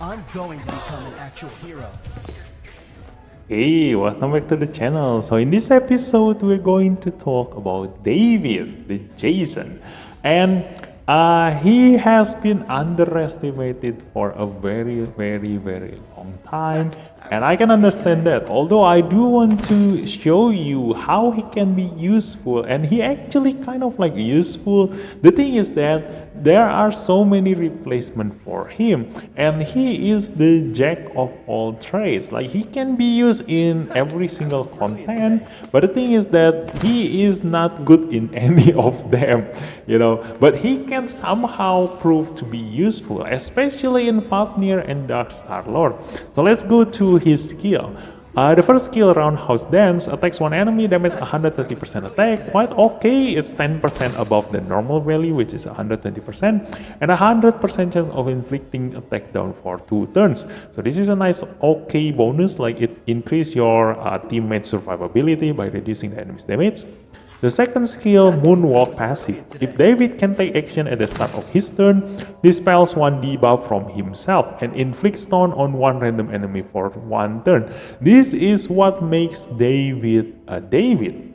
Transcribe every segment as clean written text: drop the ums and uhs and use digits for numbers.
I'm going to become an actual hero. Hey, welcome back to the channel. So in this episode, we're going to talk about David, the Jason. And he has been underestimated for a very long time. And I can understand that. Although I do want to show you how he can be useful. And he actually kind of like useful. The thing is that there are so many replacements for him, and he is the jack of all trades. Like, he can be used in every single content, but the thing is that he is not good in any of them, but he can somehow prove to be useful, especially in Fafnir and Dark Star Lord. So let's go to his skill. The first skill, Roundhouse Dance, attacks one enemy, damage 130% attack. Quite okay, it's 10% above the normal value, which is 120%, and 100% chance of inflicting attack down for 2 turns. So this is a nice okay bonus, like it increase your teammate survivability by reducing the enemy's damage. The second skill, Moonwalk passive. If David can take action at the start of his turn, dispels one debuff from himself and inflicts stun on one random enemy for 1 turn. This is what makes David a David.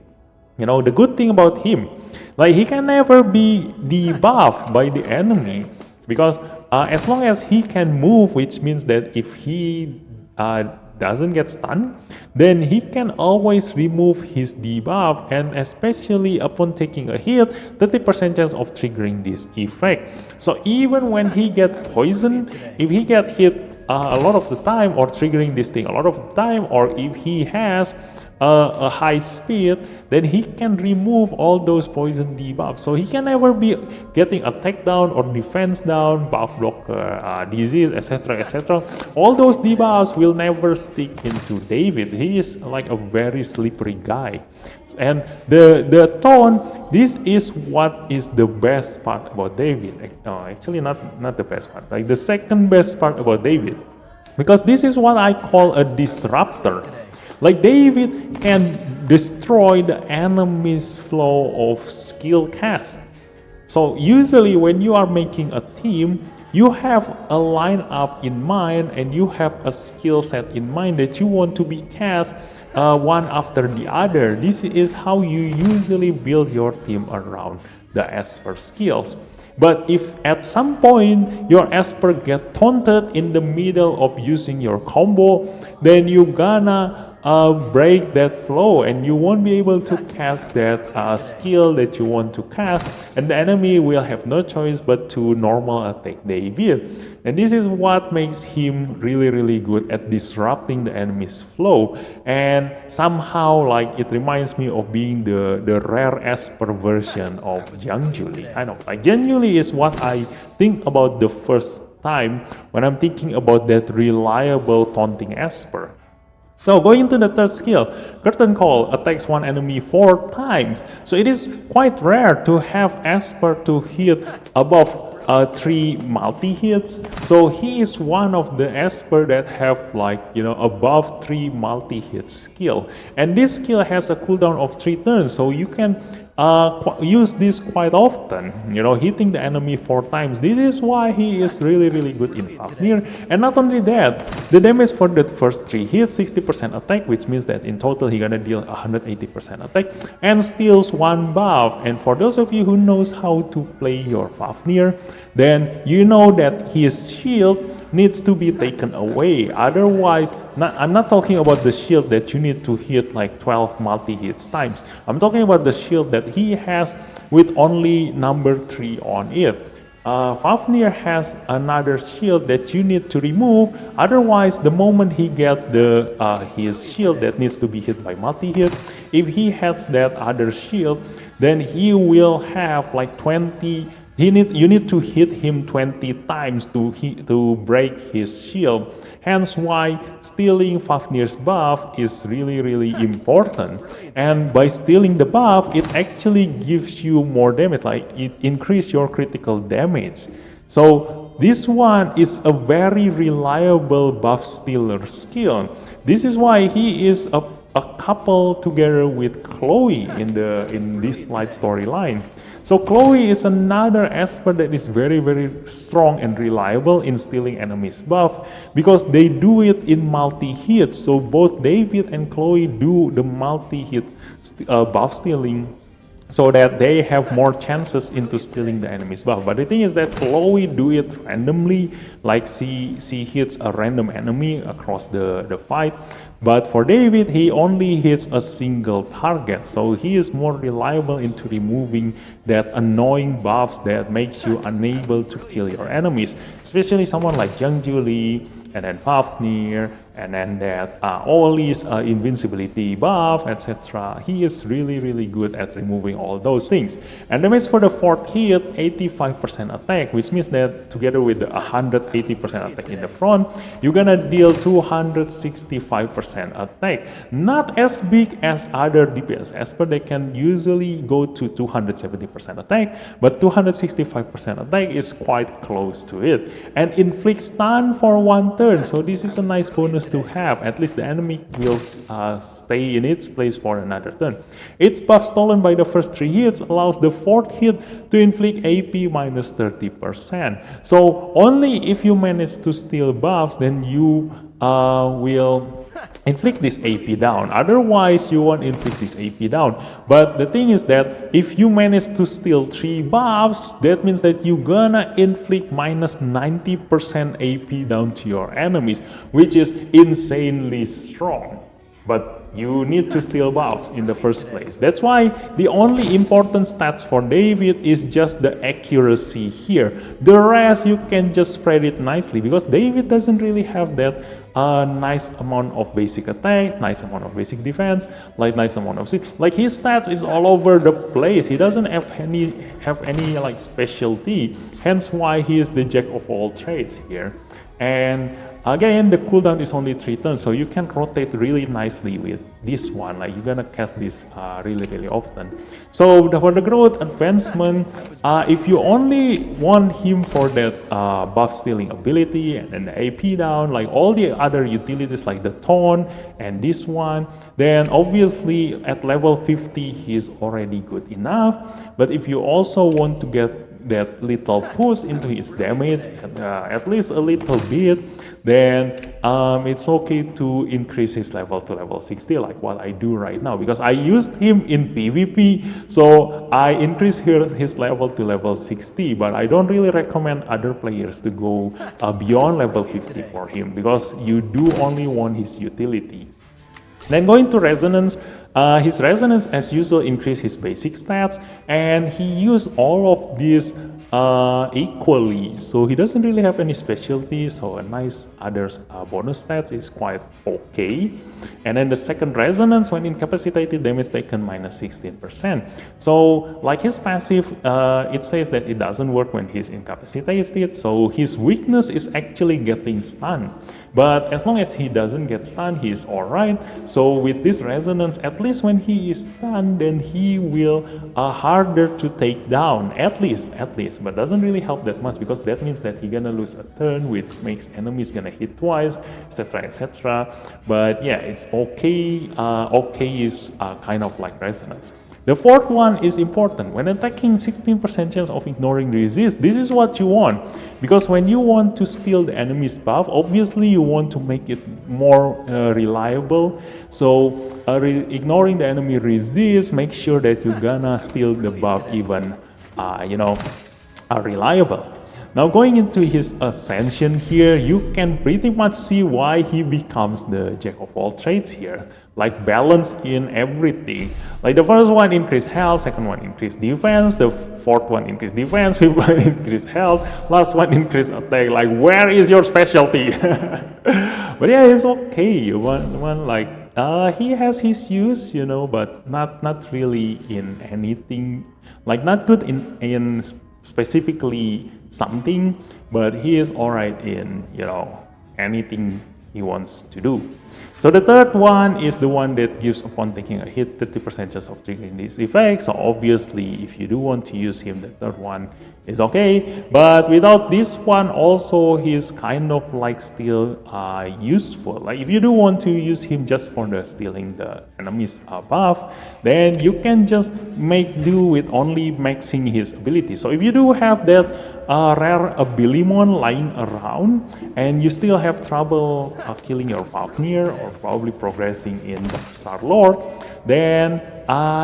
The good thing about him, like, he can never be debuffed by the enemy, because as long as he can move, which means that if he doesn't get stunned, then he can always remove his debuff, and especially upon taking a hit, 30% chance of triggering this effect. So even when he get poisoned, if he get hit a lot of the time, or triggering this thing a lot of the time, or if he has a high speed, then he can remove all those poison debuffs. So he can never be getting attack down or defense down, buff blocker, disease, etc. All those debuffs will never stick into David. He is like a very slippery guy. And the tone, this is what is the best part about David. No, actually not the best part, like the second best part about David, because this is what I call a disruptor. Like, David can destroy the enemy's flow of skill cast. So usually when you are making a team, you have a lineup in mind and you have a skill set in mind that you want to be cast one after the other. This is how you usually build your team around the Esper skills. But if at some point your Esper get taunted in the middle of using your combo, then you gonna break that flow and you won't be able to cast that skill that you want to cast, and the enemy will have no choice but to normal attack David. And this is what makes him really good at disrupting the enemy's flow. And somehow, like, it reminds me of being the rare Esper version of Jiang Juli. Kind of like Jiang Juli is what I think about the first time when I'm thinking about that reliable taunting Esper. So going into the third skill, Curtain Call attacks one enemy 4 times. So it is quite rare to have Esper to hit above 3 multi-hits. So he is one of the Esper that have, like, above 3 multi-hit skill. And this skill has a cooldown of 3 turns, so you can use this quite often, hitting the enemy 4 times. This is why he is really good in Fafnir. And not only that, the damage for the first 3 hits, 60% attack, which means that in total he gonna deal 180% attack and steals 1 buff. And for those of you who knows how to play your Fafnir, then you know that his shield needs to be taken away. Otherwise, I'm not talking about the shield that you need to hit like 12 multi-hits times. I'm talking about the shield that he has with only number 3 on it. Fafnir has another shield that you need to remove. Otherwise, the moment he gets his shield that needs to be hit by multi-hit, if he has that other shield, then he will have like 20. You need to hit him 20 times to break his shield. Hence why stealing Fafnir's buff is really important. And by stealing the buff, it actually gives you more damage, like it increases your critical damage. So this one is a very reliable buff stealer skill. This is why he is a couple together with Chloe in this Dislyte storyline. So Chloe is another expert that is very, very strong and reliable in stealing enemies buff because they do it in multi-hit. So both David and Chloe do the multi-hit buff stealing so that they have more chances into stealing the enemy's buff. But the thing is that Chloe do it randomly, like she hits a random enemy across the fight. But for David, he only hits a single target, so he is more reliable into removing that annoying buffs that makes you unable to kill your enemies, especially someone like Young Julie, and then Fafnir, and then that Oli's invincibility buff, etc. He is really, really good at removing all those things. And damage for the fourth hit, 85% attack, which means that together with the 180% attack in the front, you're gonna deal 265% attack. Not as big as other DPS expert, they can usually go to 270% attack, but 265% attack is quite close to it. And inflict stun for 1 turn, so this is a nice bonus to have. At least the enemy will stay in its place for another turn. Its buff stolen by the first 3 hits allows the 4th hit to inflict AP minus 30%. So only if you manage to steal buffs, then you will inflict this AP down. Otherwise, you won't inflict this AP down. But the thing is that if you manage to steal 3 buffs, that means that you're gonna inflict minus 90% AP down to your enemies, which is insanely strong. But you need to steal buffs in the first place. That's why the only important stats for David is just the accuracy here. The rest you can just spread it nicely because David doesn't really have that nice amount of basic attack, nice amount of basic defense, like nice amount of like his stats is all over the place. He doesn't have any like specialty. Hence why he is the jack of all trades here. And again, the cooldown is only 3 turns, so you can rotate really nicely with this one. Like you're gonna cast this really, really often. So for the growth advancement, if you only want him for that buff stealing ability and then the AP down, like all the other utilities like the taunt and this one, then obviously at level 50 he's already good enough. But if you also want to get that little push into his damage, at least a little bit, then it's okay to increase his level to level 60 like what I do right now, because I used him in PvP, so I increased his level to level 60, but I don't really recommend other players to go beyond level 50 for him, because you do only want his utility. Then going to Resonance, his Resonance as usual increase his basic stats, and he used all of these equally, so he doesn't really have any specialty, so a nice other bonus stats is quite okay. And then the second Resonance, when incapacitated, damage taken minus 16%. So like his passive, it says that it doesn't work when he's incapacitated, so his weakness is actually getting stunned. But as long as he doesn't get stunned, he is alright. So with this Resonance, at least when he is stunned, then he will harder to take down, at least, but doesn't really help that much, because that means that he's gonna lose a turn, which makes enemies gonna hit twice, etc, etc. But yeah, it's okay. Okay is kind of like Resonance. The fourth one is important. When attacking, 16% chance of ignoring resist. This is what you want, because when you want to steal the enemy's buff, obviously you want to make it more reliable. So ignoring the enemy resist, make sure that you're gonna steal the buff even, reliable. Now going into his Ascension here, you can pretty much see why he becomes the jack of all trades here. Like balance in everything. Like the first one increase health, second one increase defense, the fourth one increase defense, fifth one increase health, last one increase attack. Like where is your specialty? But yeah, it's okay. One like he has his use, but not really in anything. Like not good in specifically something, but he is alright in anything he wants to do. So the third one is the one that gives upon taking a hit 30% chance of triggering this effect. So obviously if you do want to use him, the third one is okay. But without this one also, he's kind of like still useful. Like if you do want to use him just for the stealing the enemies buff, then you can just make do with only maxing his ability. So if you do have that rare Abilimon lying around and you still have trouble killing your Fafnir or probably progressing in the Star Lord, then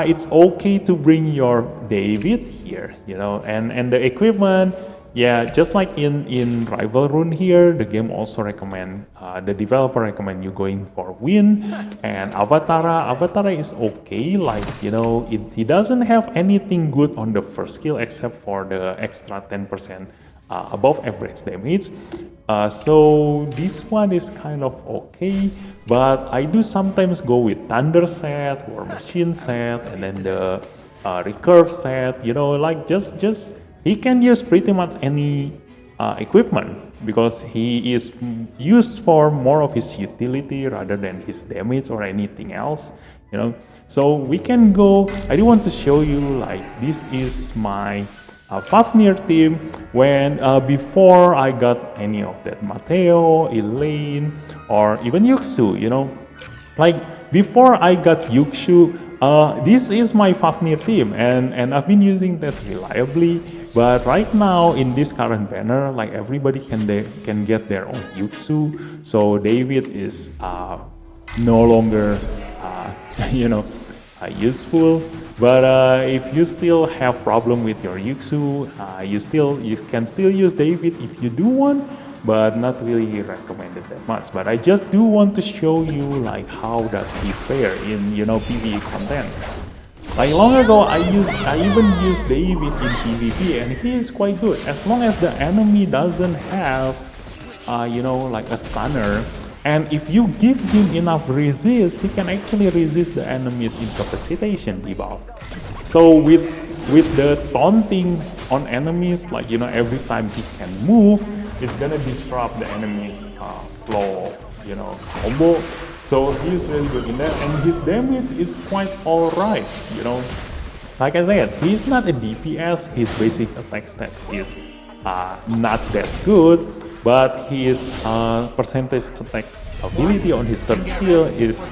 it's okay to bring your David here, you know, and the equipment, yeah, just like in Rival Rune here, the game also recommend, the developer recommend you going for Win and Avatara. Avatara is okay, like, you know, he doesn't have anything good on the first skill except for the extra 10% above average damage. So this one is kind of okay, but I do sometimes go with Thunder set, War Machine set, and then the Recurve set, you know, like just he can use pretty much any equipment because he is used for more of his utility rather than his damage or anything else, you know. So we can go, I do want to show you, like, this is my Fafnir team when before I got any of that Mateo, Elaine, or even Yuxu, you know. Like before I got Yuxu, this is my Fafnir team, and I've been using that reliably. But right now in this current banner, like everybody can get their own Yuxu, so David is no longer you know, useful. But if you still have problem with your Yuxu, you can still use David if you do want, but not really recommended that much. But I just do want to show you like how does he fare in, you know, PvE content. Like long ago, I even used David in PvP, and he is quite good as long as the enemy doesn't have, you know, like a stunner. And if you give him enough resist, he can actually resist the enemy's incapacitation debuff. So with the taunting on enemies, like, you know, every time he can move, it's gonna disrupt the enemy's flow of, you know, combo. So he's really good in that, and his damage is quite alright, you know. Like I said, he's not a DPS, his basic attack stats is not that good, but his percentage attack ability on his third skill is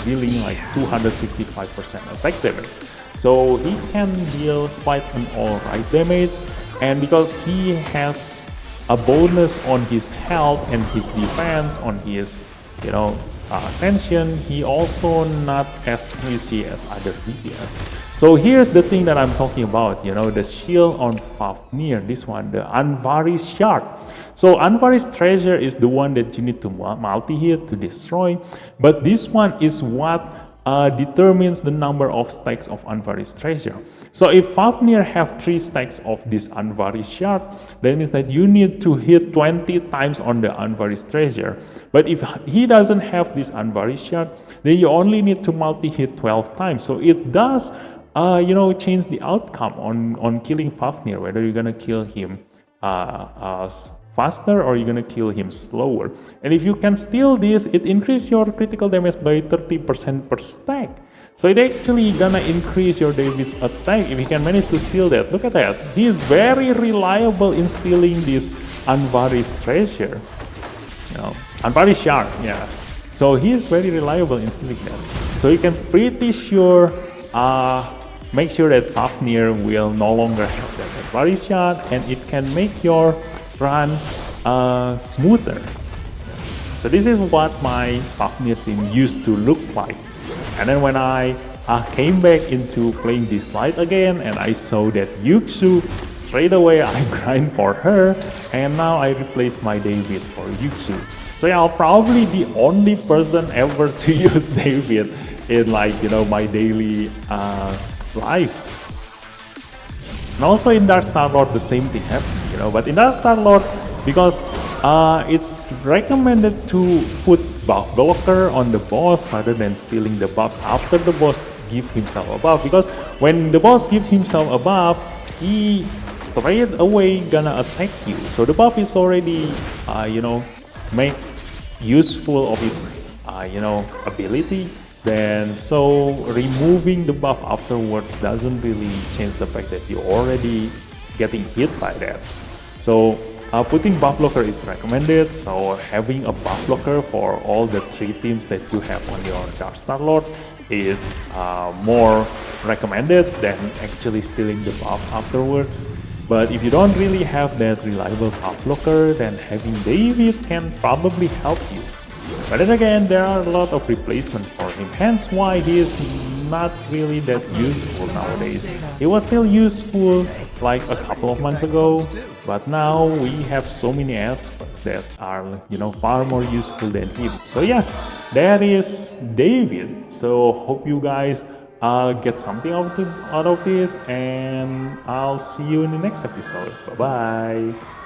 dealing like 265% attack damage. So he can deal quite an alright damage, and because he has a bonus on his health and his defense on his, you know, Ascension, he also not as squishy as other DPS. So here's the thing that I'm talking about, you know, the shield on Fafnir, this one, the Anvaris Shard. So Anvaris Treasure is the one that you need to multi-hit to destroy, but this one is what determines the number of stacks of Anvaris Treasure. So if Fafnir have 3 stacks of this Anvaris Shard, that means that you need to hit 20 times on the Anvaris Treasure. But if he doesn't have this Anvaris Shard, then you only need to multi-hit 12 times. So it does, you know, change the outcome on killing Fafnir, whether you're gonna kill him faster or you're gonna kill him slower. And if you can steal this, it increases your critical damage by 30% per stack. So it actually gonna increase your David's attack if he can manage to steal that. Look at that. He is very reliable in stealing this Anvaris Treasure. You know, Anvaris Shard, yeah. So he is very reliable in stealing that. So you can pretty sure make sure that Fafnir will no longer have that Anvaris Shard, and it can make your run smoother. So this is what my Fafnir team used to look like. And then when I came back into playing Dislyte again and I saw that Yuxu, straight away I grind for her, and now I replace my David for Yuxu. So yeah, I'll probably be the only person ever to use David in, like, you know, my daily life. And also in Dark Star Lord the same thing happens, you know, but in Dark Star Lord, because it's recommended to put buff blocker on the boss rather than stealing the buffs after the boss give himself a buff, because when the boss give himself a buff, he straight away gonna attack you. So the buff is already, you know, make useful of its ability, then so removing the buff afterwards doesn't really change the fact that you're already getting hit by that. So putting buff blocker is recommended, so having a buff blocker for all the 3 teams that you have on your Dark Star Lord is more recommended than actually stealing the buff afterwards. But if you don't really have that reliable buff blocker, then having David can probably help you. But then again, there are a lot of replacement for him, hence why he is not really that useful nowadays. He was still useful like a couple of months ago, but now we have so many aspects that are far more useful than him. So yeah, that is David. So hope you guys get something out of this, and I'll see you in the next episode. Bye bye.